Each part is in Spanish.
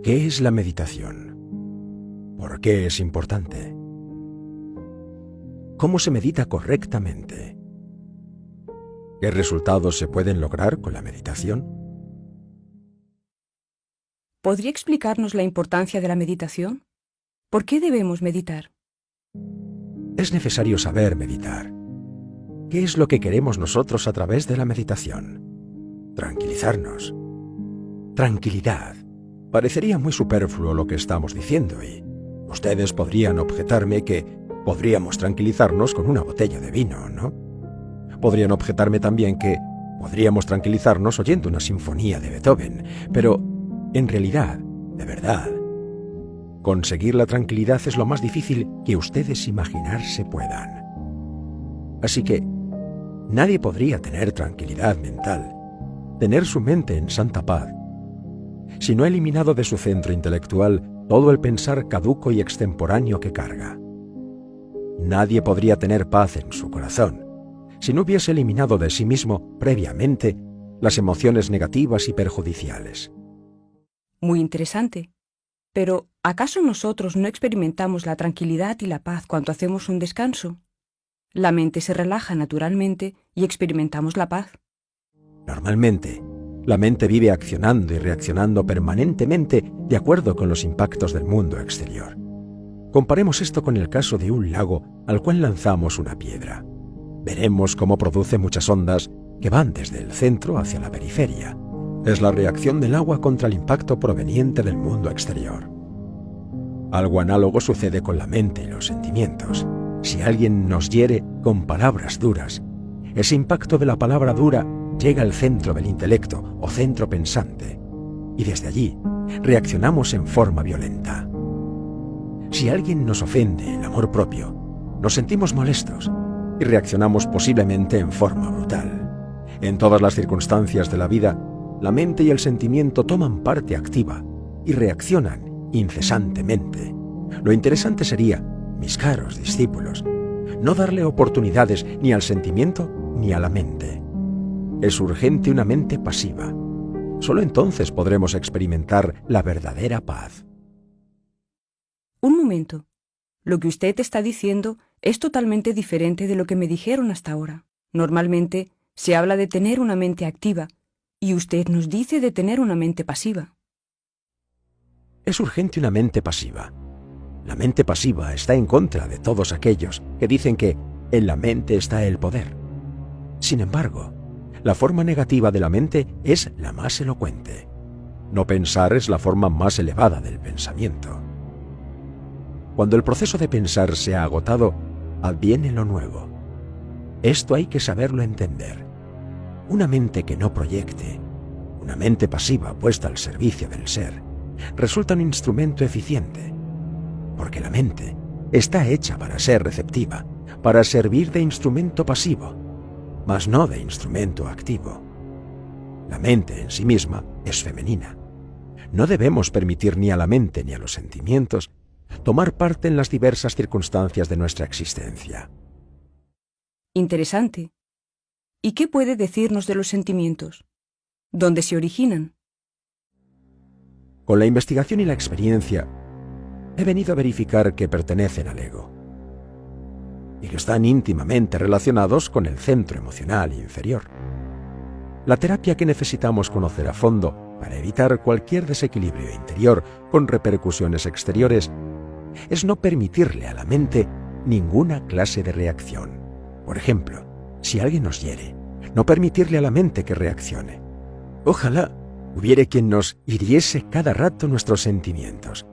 ¿Qué es la meditación? ¿Por qué es importante? ¿Cómo se medita correctamente? ¿Qué resultados se pueden lograr con la meditación? ¿Podría explicarnos la importancia de la meditación? ¿Por qué debemos meditar? Es necesario saber meditar. ¿Qué es lo que queremos nosotros a través de la meditación? Tranquilizarnos. Tranquilidad. Parecería muy superfluo lo que estamos diciendo y ustedes podrían objetarme que podríamos tranquilizarnos con una botella de vino, ¿no? Podrían objetarme también que podríamos tranquilizarnos oyendo una sinfonía de Beethoven, pero en realidad, de verdad, conseguir la tranquilidad es lo más difícil que ustedes imaginarse puedan. Así que nadie podría tener tranquilidad mental, tener su mente en santa paz, si no ha eliminado de su centro intelectual todo el pensar caduco y extemporáneo que carga. Nadie podría tener paz en su corazón si no hubiese eliminado de sí mismo previamente las emociones negativas y perjudiciales. Muy interesante. Pero, ¿acaso nosotros no experimentamos la tranquilidad y la paz cuando hacemos un descanso? La mente se relaja naturalmente y experimentamos la paz. Normalmente, la mente vive accionando y reaccionando permanentemente de acuerdo con los impactos del mundo exterior. Comparemos esto con el caso de un lago al cual lanzamos una piedra. Veremos cómo produce muchas ondas que van desde el centro hacia la periferia. Es la reacción del agua contra el impacto proveniente del mundo exterior. Algo análogo sucede con la mente y los sentimientos. Si alguien nos hiere con palabras duras, ese impacto de la palabra dura llega al centro del intelecto o centro pensante, y desde allí reaccionamos en forma violenta. Si alguien nos ofende el amor propio, nos sentimos molestos y reaccionamos posiblemente en forma brutal. En todas las circunstancias de la vida, la mente y el sentimiento toman parte activa y reaccionan incesantemente. Lo interesante sería, mis caros discípulos, no darle oportunidades ni al sentimiento ni a la mente. Es urgente una mente pasiva. Solo entonces podremos experimentar la verdadera paz. Un momento. Lo que usted está diciendo es totalmente diferente de lo que me dijeron hasta ahora. Normalmente se habla de tener una mente activa y usted nos dice de tener una mente pasiva. Es urgente una mente pasiva. La mente pasiva está en contra de todos aquellos que dicen que en la mente está el poder. Sin embargo, la forma negativa de la mente es la más elocuente. No pensar es la forma más elevada del pensamiento. Cuando el proceso de pensar se ha agotado, adviene lo nuevo. Esto hay que saberlo entender. Una mente que no proyecte, una mente pasiva puesta al servicio del ser, resulta un instrumento eficiente, porque la mente está hecha para ser receptiva, para servir de instrumento pasivo, mas no de instrumento activo. La mente en sí misma es femenina. No debemos permitir ni a la mente ni a los sentimientos tomar parte en las diversas circunstancias de nuestra existencia. Interesante. ¿Y qué puede decirnos de los sentimientos? ¿Dónde se originan? Con la investigación y la experiencia, he venido a verificar que pertenecen al ego y que están íntimamente relacionados con el centro emocional inferior. La terapia que necesitamos conocer a fondo para evitar cualquier desequilibrio interior con repercusiones exteriores es no permitirle a la mente ninguna clase de reacción. Por ejemplo, si alguien nos hiere, no permitirle a la mente que reaccione. Ojalá hubiere quien nos hiriese cada rato nuestros sentimientos,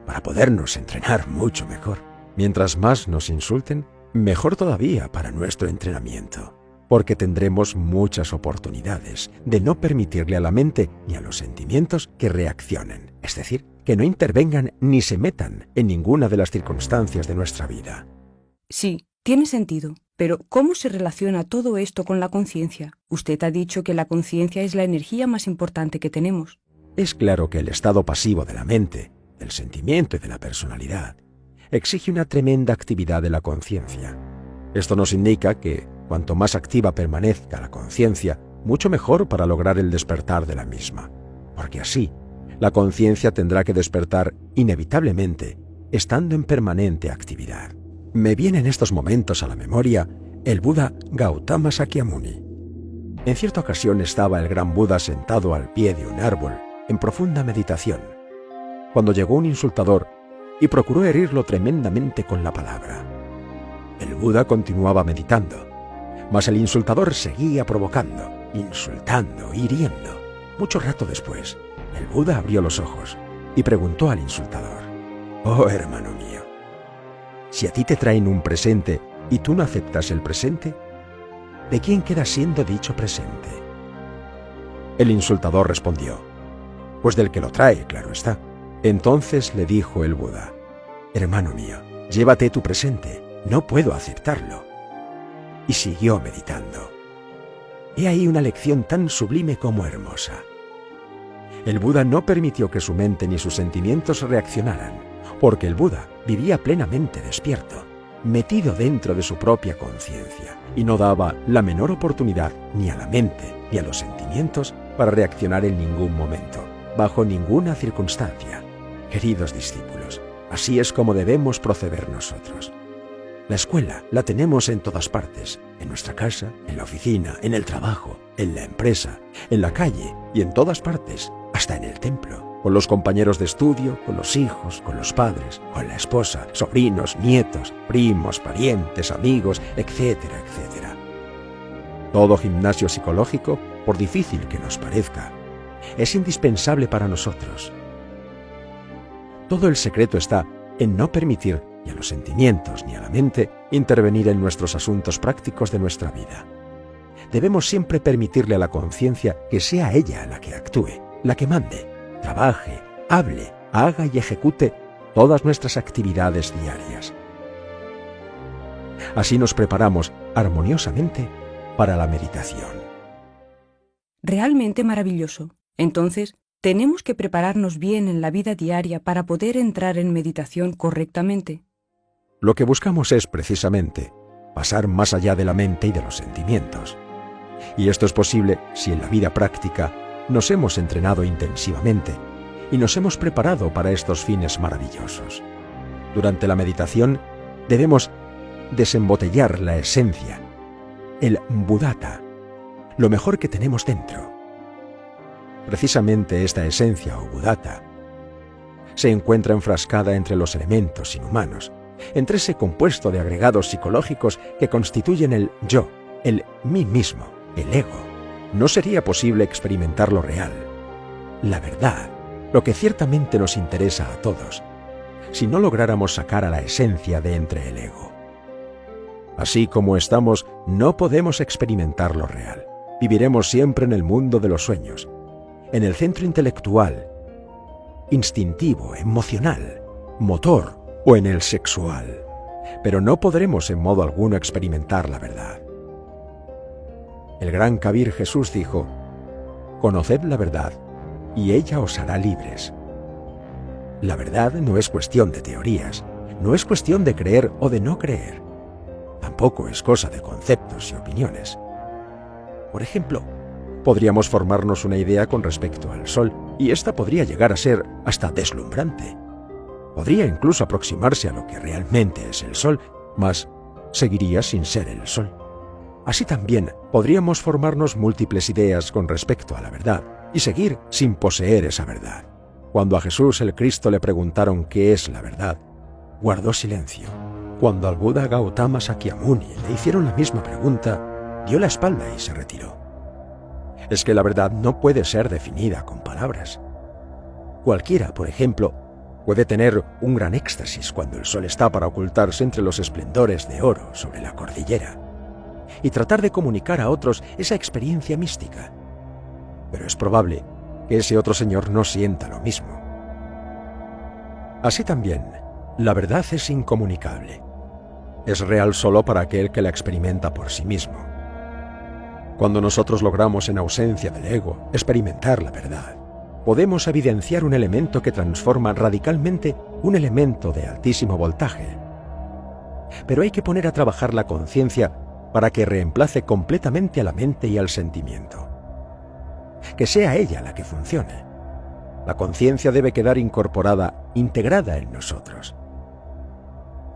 para podernos entrenar mucho mejor. Mientras más nos insulten, mejor todavía para nuestro entrenamiento, porque tendremos muchas oportunidades de no permitirle a la mente ni a los sentimientos que reaccionen, es decir, que no intervengan ni se metan en ninguna de las circunstancias de nuestra vida. Sí, tiene sentido. Pero, ¿cómo se relaciona todo esto con la conciencia? Usted ha dicho que la conciencia es la energía más importante que tenemos. Es claro que el estado pasivo de la mente, del sentimiento y de la personalidad exige una tremenda actividad de la conciencia. Esto nos indica que cuanto más activa permanezca la conciencia, mucho mejor para lograr el despertar de la misma, porque así La conciencia tendrá que despertar inevitablemente, estando en permanente actividad. Me viene en estos momentos a la memoria el Buda Gautama Sakyamuni. En cierta ocasión estaba el gran Buda sentado al pie de un árbol, en profunda meditación, cuando llegó un insultador y procuró herirlo tremendamente con la palabra. El Buda continuaba meditando, mas el insultador seguía provocando, insultando, hiriendo. Mucho rato después, el Buda abrió los ojos y preguntó al insultador: «Oh, hermano mío, si a ti te traen un presente y tú no aceptas el presente, ¿de quién queda siendo dicho presente?». El insultador respondió: «Pues del que lo trae, claro está». Entonces le dijo el Buda: «Hermano mío, llévate tu presente, no puedo aceptarlo». Y siguió meditando. He ahí una lección tan sublime como hermosa. El Buda no permitió que su mente ni sus sentimientos reaccionaran, porque el Buda vivía plenamente despierto, metido dentro de su propia conciencia, y no daba la menor oportunidad ni a la mente ni a los sentimientos para reaccionar en ningún momento, bajo ninguna circunstancia. Queridos discípulos, así es como debemos proceder nosotros. La escuela la tenemos en todas partes, en nuestra casa, en la oficina, en el trabajo, en la empresa, en la calle y en todas partes, hasta en el templo, con los compañeros de estudio, con los hijos, con los padres, con la esposa, sobrinos, nietos, primos, parientes, amigos, etcétera, etcétera. Todo gimnasio psicológico, por difícil que nos parezca, es indispensable para nosotros. Todo el secreto está en no permitir ni a los sentimientos ni a la mente intervenir en nuestros asuntos prácticos de nuestra vida. Debemos siempre permitirle a la conciencia que sea ella la que actúe, la que mande, trabaje, hable, haga y ejecute todas nuestras actividades diarias. Así nos preparamos armoniosamente para la meditación. Realmente maravilloso. Entonces, tenemos que prepararnos bien en la vida diaria para poder entrar en meditación correctamente. Lo que buscamos es, precisamente, pasar más allá de la mente y de los sentimientos. Y esto es posible si en la vida práctica nos hemos entrenado intensivamente y nos hemos preparado para estos fines maravillosos. Durante la meditación debemos desembotellar la esencia, el Buddhata, lo mejor que tenemos dentro. Precisamente esta esencia o Buddhata se encuentra enfrascada entre los elementos inhumanos, entre ese compuesto de agregados psicológicos que constituyen el yo, el mí mismo, el ego. No sería posible experimentar lo real, la verdad, lo que ciertamente nos interesa a todos, si no lográramos sacar a la esencia de entre el ego. Así como estamos, no podemos experimentar lo real. Viviremos siempre en el mundo de los sueños, en el centro intelectual, instintivo, emocional, motor o en el sexual, pero no podremos en modo alguno experimentar la verdad. El gran Kabir Jesús dijo: «Conoced la verdad, y ella os hará libres». La verdad no es cuestión de teorías, no es cuestión de creer o de no creer. Tampoco es cosa de conceptos y opiniones. Por ejemplo, podríamos formarnos una idea con respecto al Sol, y esta podría llegar a ser hasta deslumbrante. Podría incluso aproximarse a lo que realmente es el Sol, mas seguiría sin ser el Sol. Así también podríamos formarnos múltiples ideas con respecto a la verdad y seguir sin poseer esa verdad. Cuando a Jesús el Cristo le preguntaron qué es la verdad, guardó silencio. Cuando al Buda Gautama Sakyamuni le hicieron la misma pregunta, dio la espalda y se retiró. Es que la verdad no puede ser definida con palabras. Cualquiera, por ejemplo, puede tener un gran éxtasis cuando el sol está para ocultarse entre los esplendores de oro sobre la cordillera y tratar de comunicar a otros esa experiencia mística. Pero es probable que ese otro señor no sienta lo mismo. Así también, la verdad es incomunicable. Es real solo para aquel que la experimenta por sí mismo. Cuando nosotros logramos en ausencia del ego experimentar la verdad, podemos evidenciar un elemento que transforma radicalmente un elemento de altísimo voltaje. Pero hay que poner a trabajar la conciencia para que reemplace completamente a la mente y al sentimiento. Que sea ella la que funcione. La conciencia debe quedar incorporada, integrada en nosotros.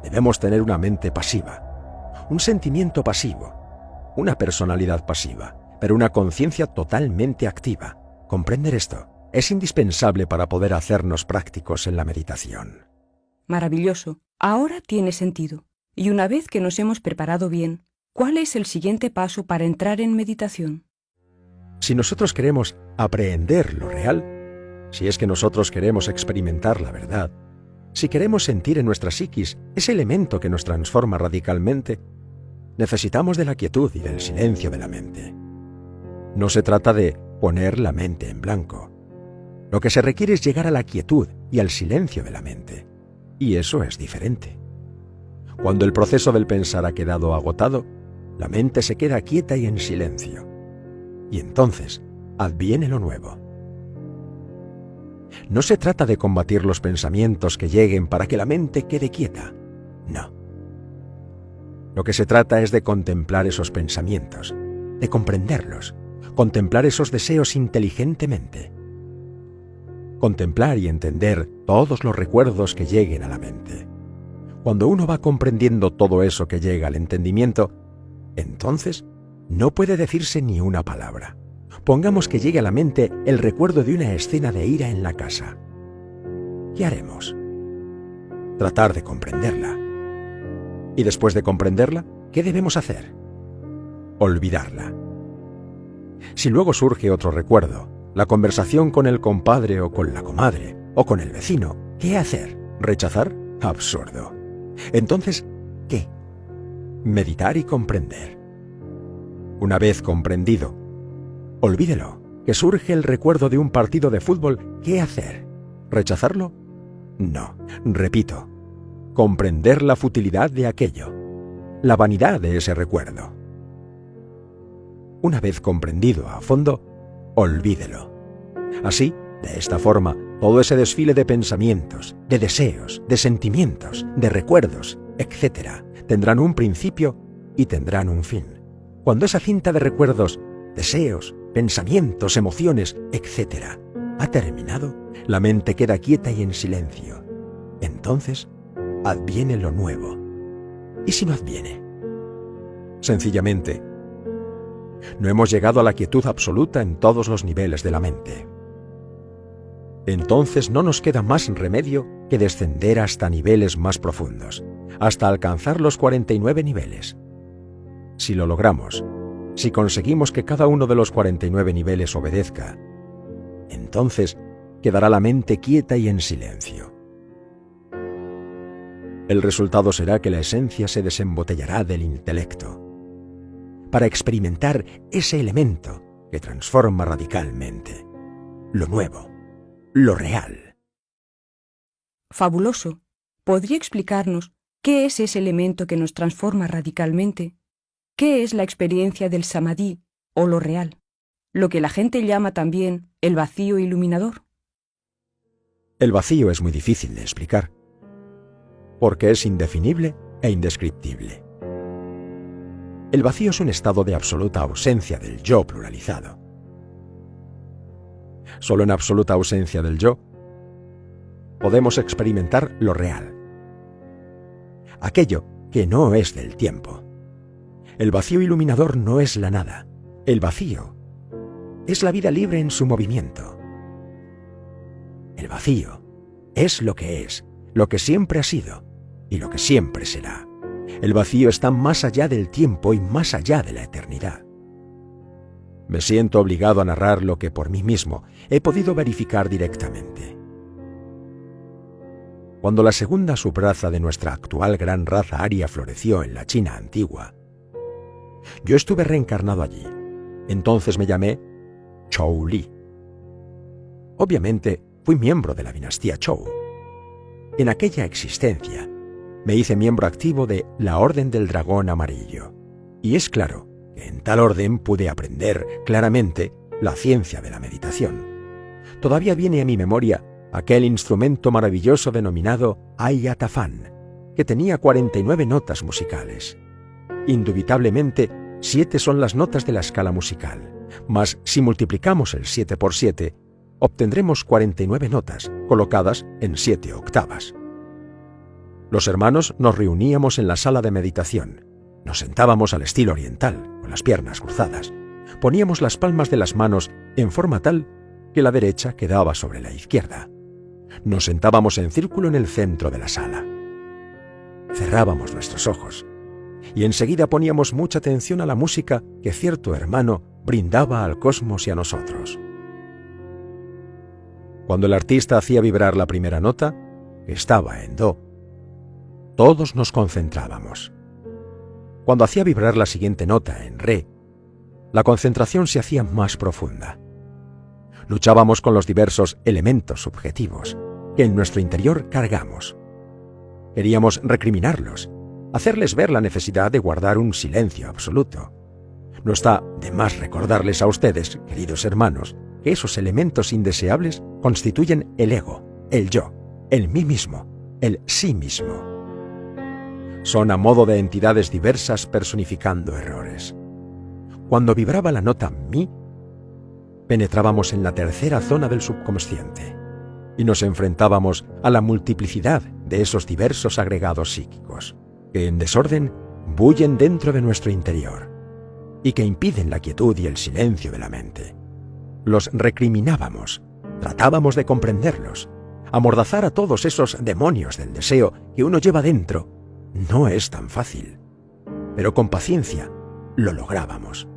Debemos tener una mente pasiva, un sentimiento pasivo, una personalidad pasiva, pero una conciencia totalmente activa. Comprender esto es indispensable para poder hacernos prácticos en la meditación. Maravilloso. Ahora tiene sentido. Y una vez que nos hemos preparado bien, ¿cuál es el siguiente paso para entrar en meditación? Si nosotros queremos aprehender lo real, si es que nosotros queremos experimentar la verdad, si queremos sentir en nuestra psiquis ese elemento que nos transforma radicalmente, necesitamos de la quietud y del silencio de la mente. No se trata de poner la mente en blanco. Lo que se requiere es llegar a la quietud y al silencio de la mente. Y eso es diferente. Cuando el proceso del pensar ha quedado agotado, la mente se queda quieta y en silencio. Y entonces adviene lo nuevo. No se trata de combatir los pensamientos que lleguen para que la mente quede quieta. No. Lo que se trata es de contemplar esos pensamientos, de comprenderlos, contemplar esos deseos inteligentemente. Contemplar y entender todos los recuerdos que lleguen a la mente. Cuando uno va comprendiendo todo eso que llega al entendimiento, entonces no puede decirse ni una palabra. Pongamos que llegue a la mente el recuerdo de una escena de ira en la casa. ¿Qué haremos? Tratar de comprenderla. Y después de comprenderla, ¿qué debemos hacer? Olvidarla. Si luego surge otro recuerdo, la conversación con el compadre o con la comadre, o con el vecino, ¿qué hacer? ¿Rechazar? Absurdo. Entonces, ¿qué? Meditar y comprender. Una vez comprendido, olvídelo, que surge el recuerdo de un partido de fútbol, ¿qué hacer? ¿Rechazarlo? No, repito, comprender la futilidad de aquello, la vanidad de ese recuerdo. Una vez comprendido a fondo, olvídelo. Así, de esta forma, todo ese desfile de pensamientos, de deseos, de sentimientos, de recuerdos, etc., tendrán un principio y tendrán un fin. Cuando esa cinta de recuerdos, deseos, pensamientos, emociones, etc., ha terminado, la mente queda quieta y en silencio. Entonces, adviene lo nuevo. ¿Y si no adviene? Sencillamente, no hemos llegado a la quietud absoluta en todos los niveles de la mente. Entonces no nos queda más remedio que descender hasta niveles más profundos, hasta alcanzar los 49 niveles. Si lo logramos, si conseguimos que cada uno de los 49 niveles obedezca, entonces quedará la mente quieta y en silencio. El resultado será que la esencia se desembotellará del intelecto, para experimentar ese elemento que transforma radicalmente, lo nuevo, lo real. Fabuloso. ¿Podría explicarnos qué es ese elemento que nos transforma radicalmente? ¿Qué es la experiencia del samadhi o lo real? Lo que la gente llama también el vacío iluminador. El vacío es muy difícil de explicar, porque es indefinible e indescriptible. El vacío es un estado de absoluta ausencia del yo pluralizado. Solo en absoluta ausencia del yo podemos experimentar lo real, aquello que no es del tiempo. El vacío iluminador no es la nada. El vacío es la vida libre en su movimiento. El vacío es, lo que siempre ha sido y lo que siempre será. El vacío está más allá del tiempo y más allá de la eternidad. Me siento obligado a narrar lo que por mí mismo he podido verificar directamente. Cuando la segunda subraza de nuestra actual gran raza aria floreció en la China antigua, yo estuve reencarnado allí. Entonces me llamé Zhou Li. Obviamente fui miembro de la dinastía Zhou. En aquella existencia me hice miembro activo de la Orden del Dragón Amarillo. Y es claro que en tal orden pude aprender claramente la ciencia de la meditación. Todavía viene a mi memoria aquel instrumento maravilloso denominado Ayatafán, que tenía 49 notas musicales. Indubitablemente, 7 son las notas de la escala musical, mas si multiplicamos el 7 por 7, obtendremos 49 notas, colocadas en 7 octavas. Los hermanos nos reuníamos en la sala de meditación. Nos sentábamos al estilo oriental, con las piernas cruzadas. Poníamos las palmas de las manos en forma tal que la derecha quedaba sobre la izquierda. Nos sentábamos en círculo en el centro de la sala. Cerrábamos nuestros ojos y enseguida poníamos mucha atención a la música que cierto hermano brindaba al cosmos y a nosotros. Cuando el artista hacía vibrar la primera nota, que estaba en do, todos nos concentrábamos. Cuando hacía vibrar la siguiente nota en re, la concentración se hacía más profunda. Luchábamos con los diversos elementos subjetivos que en nuestro interior cargamos. Queríamos recriminarlos, hacerles ver la necesidad de guardar un silencio absoluto. No está de más recordarles a ustedes, queridos hermanos, que esos elementos indeseables constituyen el ego, el yo, el mí mismo, el sí mismo. Son a modo de entidades diversas personificando errores. Cuando vibraba la nota mi, penetrábamos en la tercera zona del subconsciente y nos enfrentábamos a la multiplicidad de esos diversos agregados psíquicos que en desorden bullen dentro de nuestro interior y que impiden la quietud y el silencio de la mente. Los recriminábamos, tratábamos de comprenderlos. Amordazar a todos esos demonios del deseo que uno lleva dentro no es tan fácil, pero con paciencia lo lográbamos.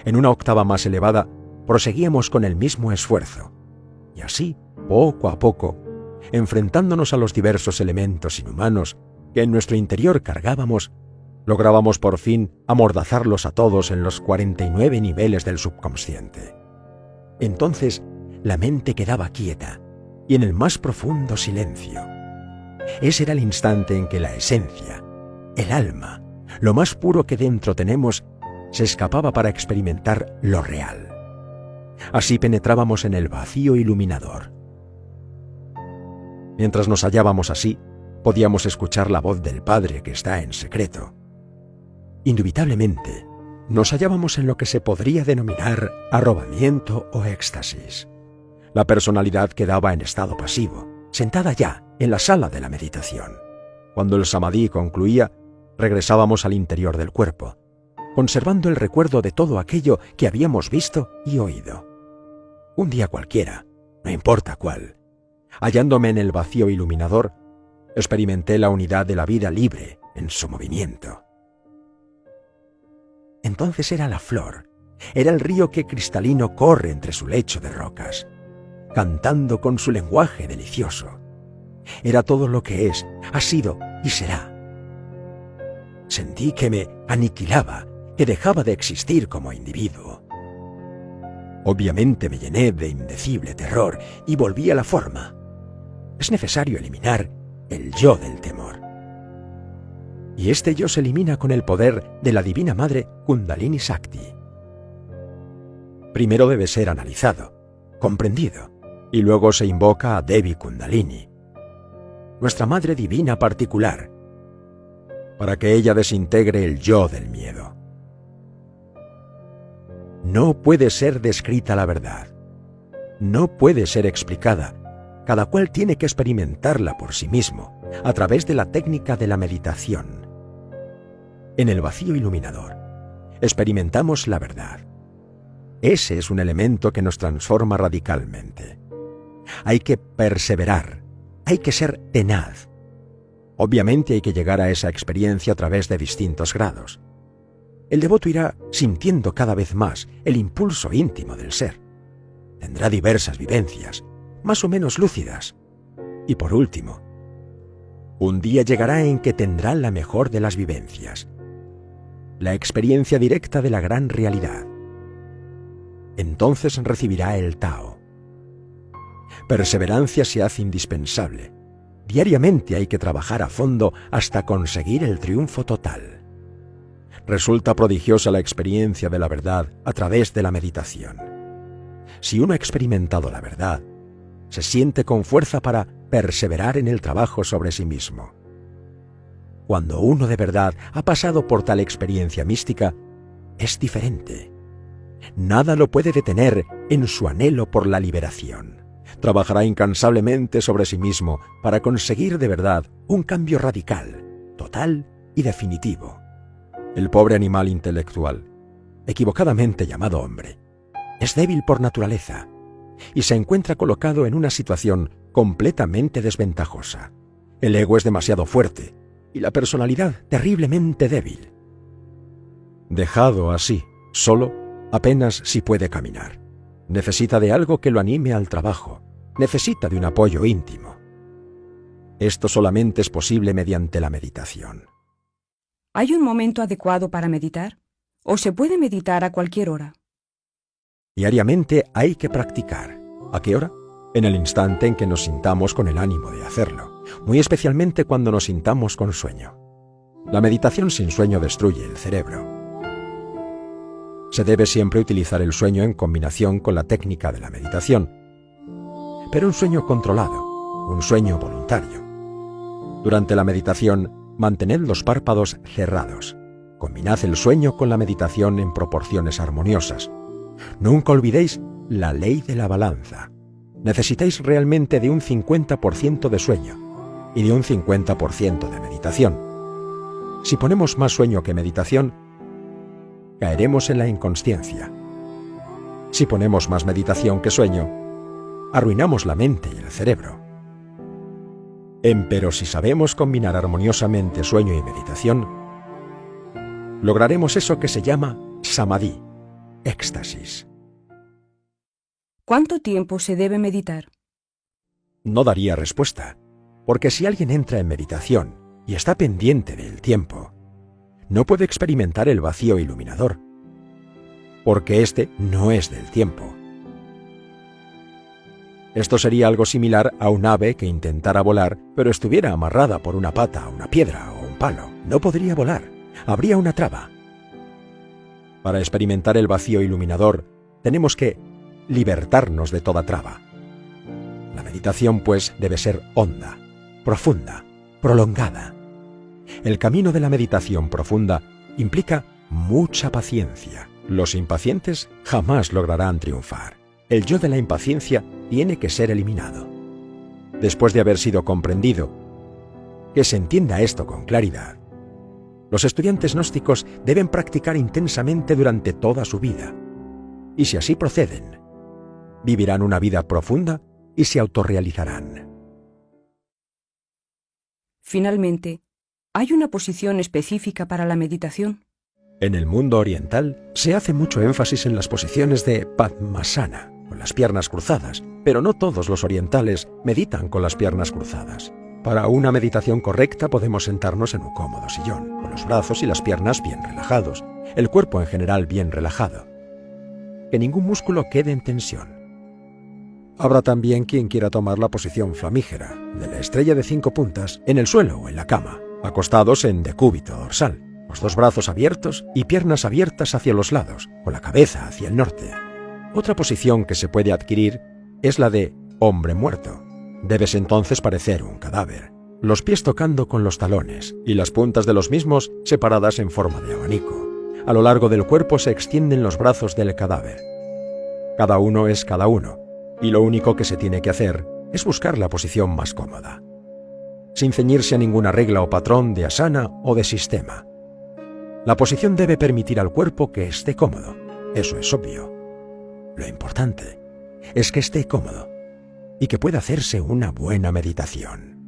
En una octava más elevada, proseguíamos con el mismo esfuerzo, y así, poco a poco, enfrentándonos a los diversos elementos inhumanos que en nuestro interior cargábamos, lográbamos por fin amordazarlos a todos en los 49 niveles del subconsciente. Entonces, la mente quedaba quieta y en el más profundo silencio. Ese era el instante en que la esencia, el alma, lo más puro que dentro tenemos, se escapaba para experimentar lo real. Así penetrábamos en el vacío iluminador. Mientras nos hallábamos así, podíamos escuchar la voz del Padre que está en secreto. Indubitablemente, nos hallábamos en lo que se podría denominar arrobamiento o éxtasis. La personalidad quedaba en estado pasivo, sentada ya en la sala de la meditación. Cuando el samadhi concluía, regresábamos al interior del cuerpo, conservando el recuerdo de todo aquello que habíamos visto y oído. Un día cualquiera, no importa cuál, hallándome en el vacío iluminador, experimenté la unidad de la vida libre en su movimiento. Entonces era la flor, era el río que cristalino corre entre su lecho de rocas, cantando con su lenguaje delicioso. Era todo lo que es, ha sido y será. Sentí que me aniquilaba, que dejaba de existir como individuo. Obviamente me llené de indecible terror y volví a la forma. Es necesario eliminar el yo del temor. Y este yo se elimina con el poder de la Divina Madre Kundalini Shakti. Primero debe ser analizado, comprendido, y luego se invoca a Devi Kundalini, nuestra Madre Divina particular, para que ella desintegre el yo del miedo. No puede ser descrita la verdad, no puede ser explicada, cada cual tiene que experimentarla por sí mismo, a través de la técnica de la meditación. En el vacío iluminador, experimentamos la verdad. Ese es un elemento que nos transforma radicalmente. Hay que perseverar, hay que ser tenaz. Obviamente hay que llegar a esa experiencia a través de distintos grados. El devoto irá sintiendo cada vez más el impulso íntimo del ser. Tendrá diversas vivencias, más o menos lúcidas. Y por último, un día llegará en que tendrá la mejor de las vivencias, la experiencia directa de la gran realidad. Entonces recibirá el Tao. Perseverancia se hace indispensable. Diariamente hay que trabajar a fondo hasta conseguir el triunfo total. Resulta prodigiosa la experiencia de la verdad a través de la meditación. Si uno ha experimentado la verdad, se siente con fuerza para perseverar en el trabajo sobre sí mismo. Cuando uno de verdad ha pasado por tal experiencia mística, es diferente. Nada lo puede detener en su anhelo por la liberación. Trabajará incansablemente sobre sí mismo para conseguir de verdad un cambio radical, total y definitivo. El pobre animal intelectual, equivocadamente llamado hombre, es débil por naturaleza y se encuentra colocado en una situación completamente desventajosa. El ego es demasiado fuerte y la personalidad terriblemente débil. Dejado así, solo, apenas si puede caminar. Necesita de algo que lo anime al trabajo. Necesita de un apoyo íntimo. Esto solamente es posible mediante la meditación. ¿Hay un momento adecuado para meditar? ¿O se puede meditar a cualquier hora? Diariamente hay que practicar. ¿A qué hora? En el instante en que nos sintamos con el ánimo de hacerlo, muy especialmente cuando nos sintamos con sueño. La meditación sin sueño destruye el cerebro. Se debe siempre utilizar el sueño en combinación con la técnica de la meditación, pero un sueño controlado, un sueño voluntario. Durante la meditación, mantened los párpados cerrados. Combinad el sueño con la meditación en proporciones armoniosas. Nunca olvidéis la ley de la balanza. Necesitáis realmente de un 50% de sueño y de un 50% de meditación. Si ponemos más sueño que meditación, caeremos en la inconsciencia. Si ponemos más meditación que sueño, arruinamos la mente y el cerebro. Empero si sabemos combinar armoniosamente sueño y meditación, lograremos eso que se llama samadhi, éxtasis. ¿Cuánto tiempo se debe meditar? No daría respuesta, porque si alguien entra en meditación y está pendiente del tiempo, no puede experimentar el vacío iluminador, porque este no es del tiempo. Esto sería algo similar a un ave que intentara volar, pero estuviera amarrada por una pata a una piedra o un palo. No podría volar, habría una traba. Para experimentar el vacío iluminador, tenemos que libertarnos de toda traba. La meditación, pues, debe ser honda, profunda, prolongada. El camino de la meditación profunda implica mucha paciencia. Los impacientes jamás lograrán triunfar. El yo de la impaciencia tiene que ser eliminado. Después de haber sido comprendido, que se entienda esto con claridad, los estudiantes gnósticos deben practicar intensamente durante toda su vida. Y si así proceden, vivirán una vida profunda y se autorrealizarán. Finalmente, ¿hay una posición específica para la meditación? En el mundo oriental se hace mucho énfasis en las posiciones de Padmasana, con las piernas cruzadas, pero no todos los orientales meditan con las piernas cruzadas. Para una meditación correcta podemos sentarnos en un cómodo sillón, con los brazos y las piernas bien relajados, el cuerpo en general bien relajado. Que ningún músculo quede en tensión. Habrá también quien quiera tomar la posición flamígera, de la estrella de 5 puntas, en el suelo o en la cama, acostados en decúbito dorsal, los dos brazos abiertos y piernas abiertas hacia los lados, con la cabeza hacia el norte. Otra posición que se puede adquirir es la de hombre muerto. Debes entonces parecer un cadáver, los pies tocando con los talones y las puntas de los mismos separadas en forma de abanico. A lo largo del cuerpo se extienden los brazos del cadáver. Cada uno es cada uno, y lo único que se tiene que hacer es buscar la posición más cómoda, sin ceñirse a ninguna regla o patrón de asana o de sistema. La posición debe permitir al cuerpo que esté cómodo, eso es obvio. Lo importante es que esté cómodo y que pueda hacerse una buena meditación.